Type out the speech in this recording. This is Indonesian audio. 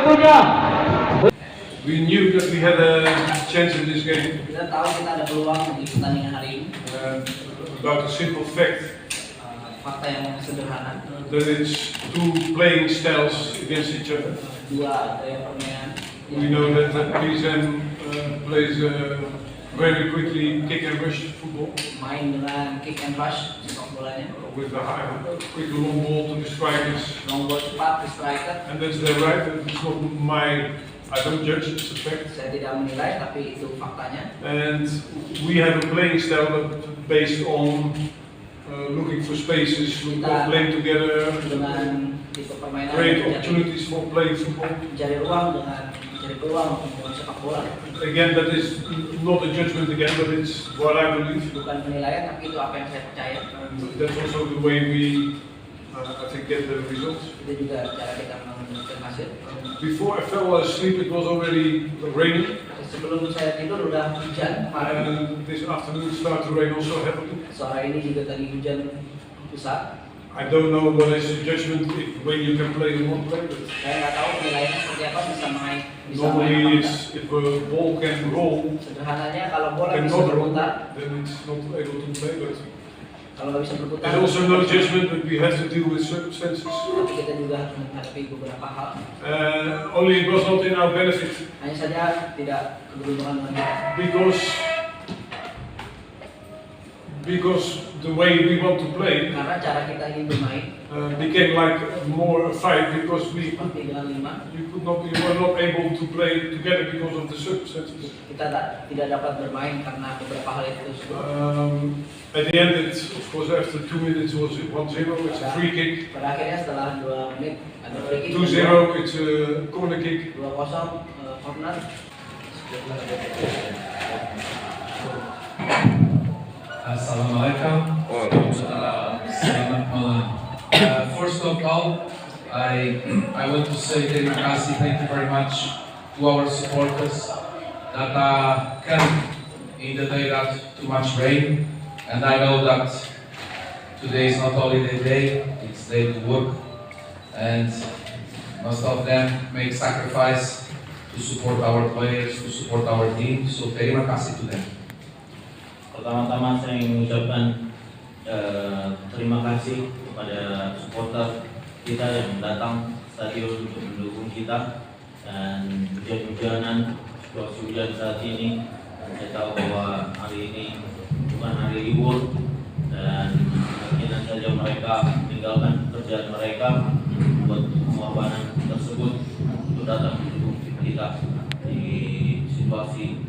tentunya. We knew that we had a chance in this game. Kita tahu kita ada peluang di pertandingan hari ini. About a simple fact. Fakta yang sederhana. That it's two playing styles against each other. Dua gaya permainan. We know that PSM plays very quickly kick and rush football. Main dengan kick and rush sepak bolanya. With a high, quick long ball to the strikers. Long ball cepat ke striker. And that's their right. It's not my. I don't judge, it's a fact. Saya tidak menilai, tapi itu faktanya. And we have a playing style based on looking for spaces, playing together, dengan tipe permainan great opportunities for playing football. Mencari ruang dengan mencari peluang untuk sepak bola. Again, that is not a judgment again, but it's what I believe. Bukan penilaian, tapi itu apa yang saya percaya. And that's also the way we, I think, get the results. Itu juga cara kita menunjukkan hasil. Before I fell asleep, it was already raining. Sebelum saya tidur udah hujan kemarin. And this afternoon started to rain also heavily. Sore ini juga tadi hujan besar. I don't know what is the judgment when you can play and not play. But Saya nggak tahu penilaiannya seperti apa, bisa main normally, apa it's, if a ball can roll, Sederhananya kalau bola can bisa not roll, berputar, then it's not able to play. But kalau nggak bisa berputar. there's also no judgment, but we have to deal with circumstances. Tapi kita juga harus menghadapi beberapa hal. Only it was not in our benefit Hanya saja tidak keberuntungan dengan kita. because the way we want to play Karena cara kita ingin bermain became like more a fight because we seperti dengan 5, we were not able to play together because of the circumstances. kita tidak dapat bermain karena beberapa hal itu tersebut. At the end, it, of course, after 2 minutes was 1-0. It's a free kick. Pada akhirnya setelah 2 menit ada free kick. 2-0. It's a corner kick. 2-0 corner. Assalamualaikum. Selamat malam. First of all, I want to say terima kasih, thank you very much to our supporters that came in the day that too much rain, and I know that today is not only the day, it's day to work, and most of them make sacrifice to support our players, to support our team, so terima kasih to them. Pertama-tama saya ingin mengucapkan terima kasih kepada supporter kita yang datang stadion untuk mendukung kita, dan hujan-hujanan, situasi hujan saat ini, saya tahu bahwa hari ini bukan hari libur dan mungkin saja mereka meninggalkan pekerjaan mereka buat pengorbanan tersebut untuk datang mendukung kita di situasi